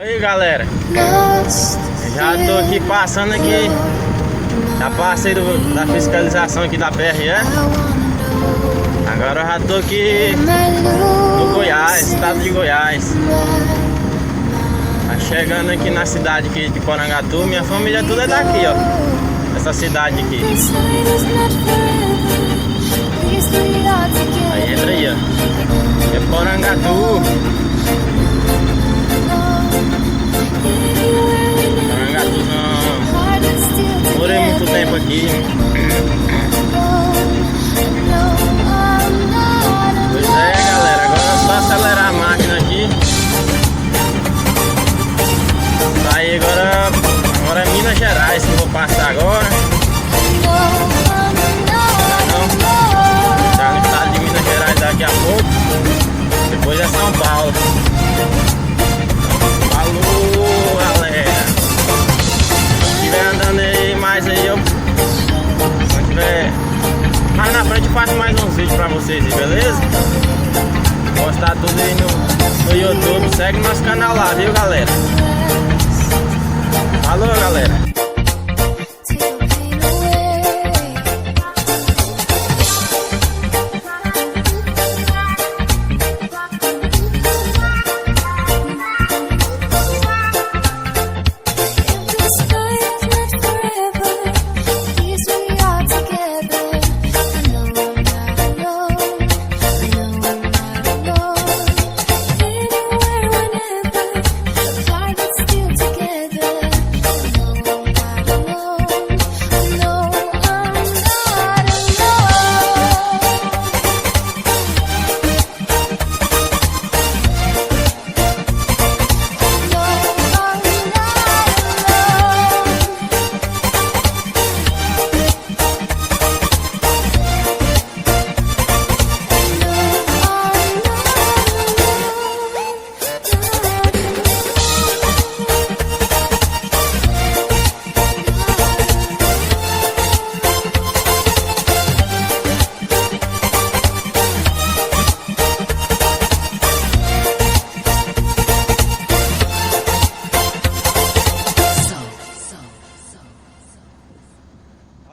Aí galera, já tô aqui passando aqui, já passei da fiscalização aqui da PRE. Agora eu já tô aqui no Goiás, estado de Goiás. Tá chegando aqui na cidade aqui de Porangatu. Minha família tudo é daqui, ó, essa cidade aqui. Aí entra aí, ó, é Porangatu. Morei muito tempo aqui. Pois é, galera, agora é só acelerar a máquina aqui. Tá aí agora é Minas Gerais que eu vou passar agora. Tá no estado de Minas Gerais daqui a pouco. Depois é São Paulo. Falou, galera. Se estiver andando aí mais aí, se tiver mais na frente, eu faço mais uns vídeos pra vocês, beleza? Vou postar tudo aí no YouTube. Segue nosso canal lá, viu, galera? Falou, galera.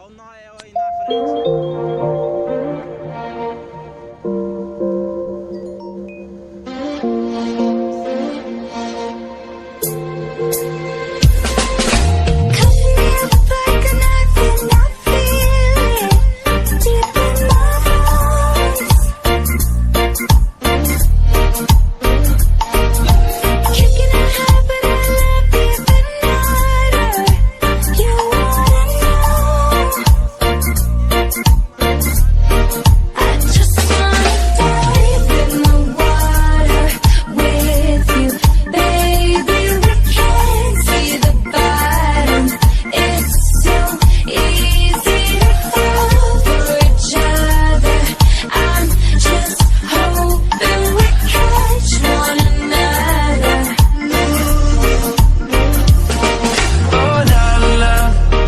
Olha o Noel aí na frente.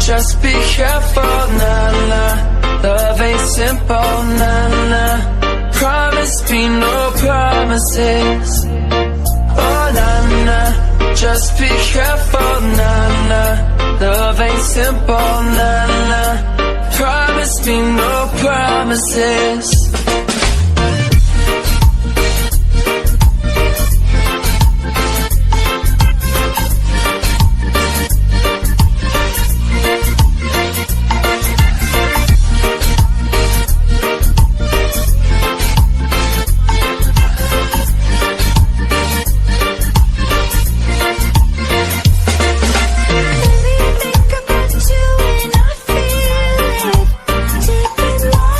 Just be careful, nah, nah. Love ain't simple, nah, nah. Promise me no promises. Oh, nah, nah. Just be careful, nah, nah. Love ain't simple, nah, nah. Promise me no promises. Think about you and I feel it deep in my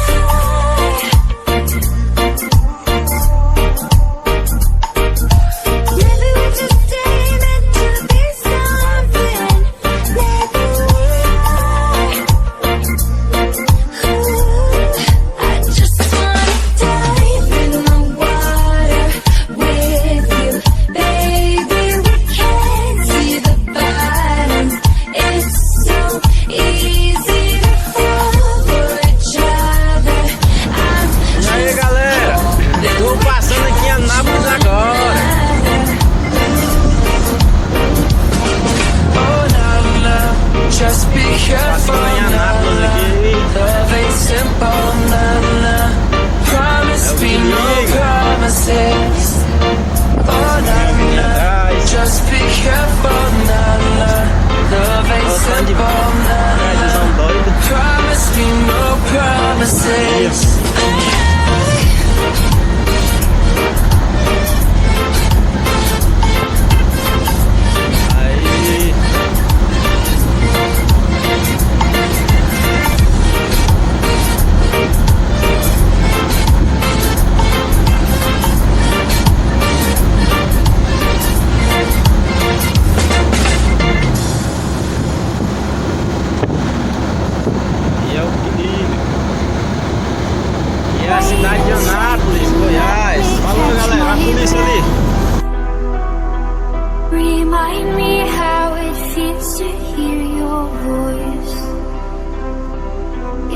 Remind me how it feels to hear your voice.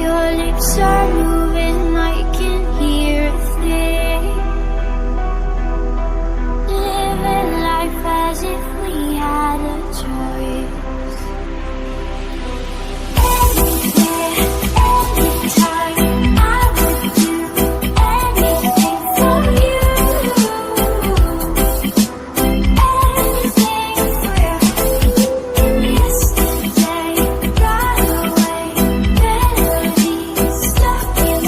Your lips are moving, I can hear a thing. Living life as if we had a choice. Anytime, I would do anything for you. Anything for you. Yesterday, right away, memories stuck in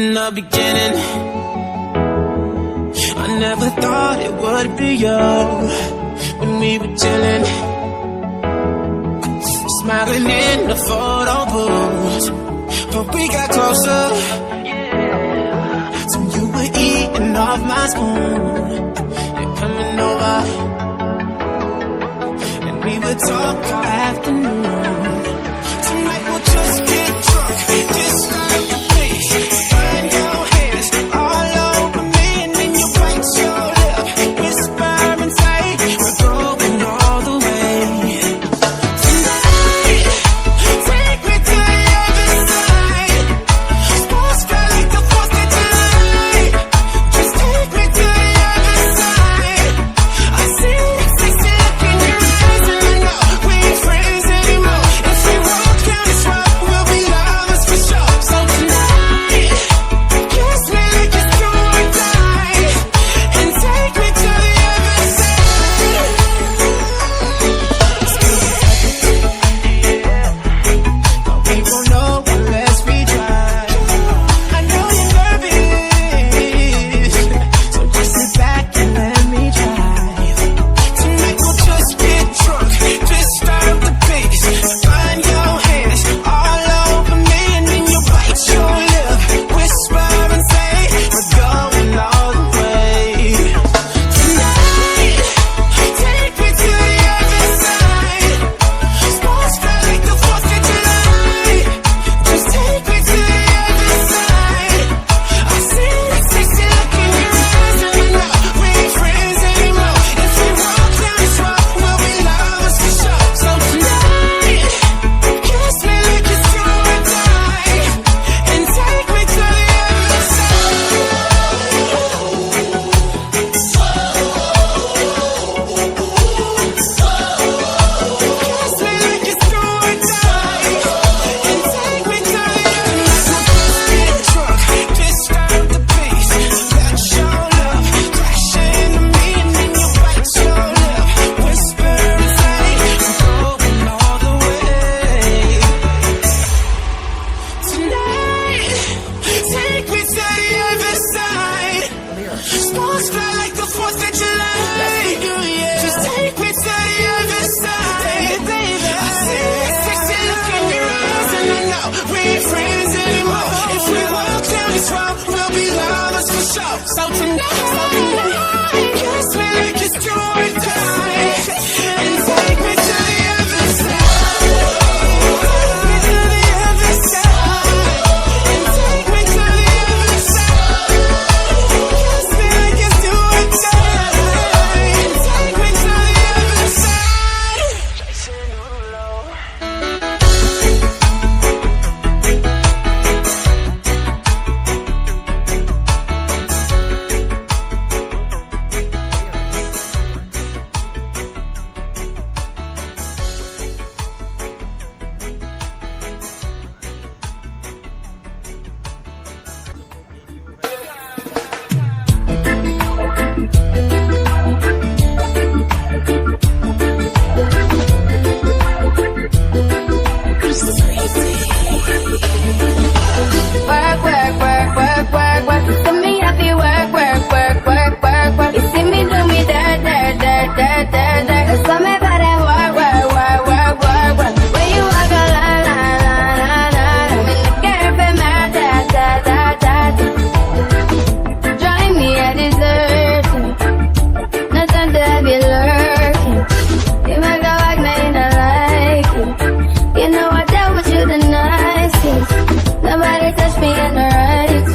in the beginning. I never thought it would be you when we were chilling, smiling in the photo booth. But we got closer, so you were eating off my spoon. You're coming over, and we would talk all afternoon. Tonight we'll just get drunk, just like the place. Find your hands all over me, and then you bite your lip, whisper and say we're going all the way. Tonight, take me to the other side. Sports fly like the 4th of July. Just take me to the other side. I see that sexy look in your eyes, and I know we ain't friends anymore. If we walk down this road, we'll be lovers for sure. So tonight, kiss me like it's do or die, and take me to the other side. We won't know unless we try. I know you're nervous, so just sit back and let me try. Tonight we'll just get drunk, just start the pace. Find your hands all over me, and then you bite your lip, whisper and say we're going all the way. Tonight, take me to the other side. Sports fly like the 4th of July. Just take me to the other side. I see that sexy look in your eyes, and I know we ain't friends anymore. If we walk down this road, we'll be lovers for sure. So tonight, kiss me like it's do or die, and take me to the other side. Kiss me like it's do or die, and take me to the other side. Get drunk, just start the pace. Got your love, crash into me, and then you bite your lip, whisper and say we're going all the way. Tonight, take me to the other side. Sports fly like the 4th of July. Just take me to the other side, baby. I see that sexy look in your eyes, and I know we ain't friends anymore. If we walk down this road, we'll be lovers for sure. So tonight, kiss me like it's do or die, and take me to the other side. Take me to the other side, and take me to the other side. Kiss me like it's do or die, and take me to the other side. Work, work, work, work, work, work. You see me happy, work, work, work, work, work, work. You see me do me dirt, dirt, dirt, dirt, dirt, dirt. You saw me by that work, work, work, work, work, work. When you walk a la, la, la, la, la, la. When the girl mad, da, da, da, da, da. Drive me a dessert. No time to have you lurking. You make a like me, not like it. You know I dealt with you the nicest. Nobody touch me in the right.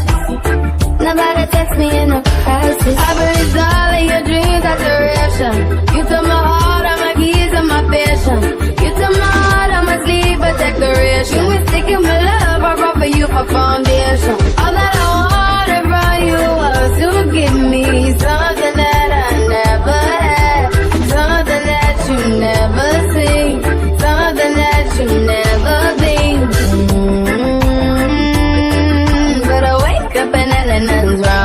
Nobody text me in a crisis. I believe all of your dreams are duration. You took my heart, all my keys, and my passion. You took my heart, I must leave a declaration. You mistaken my love, I brought for you for foundation. All that I wanted from you was to give me something that I never had, something that you never seen, something that you never been. But I wake up and nothing's wrong.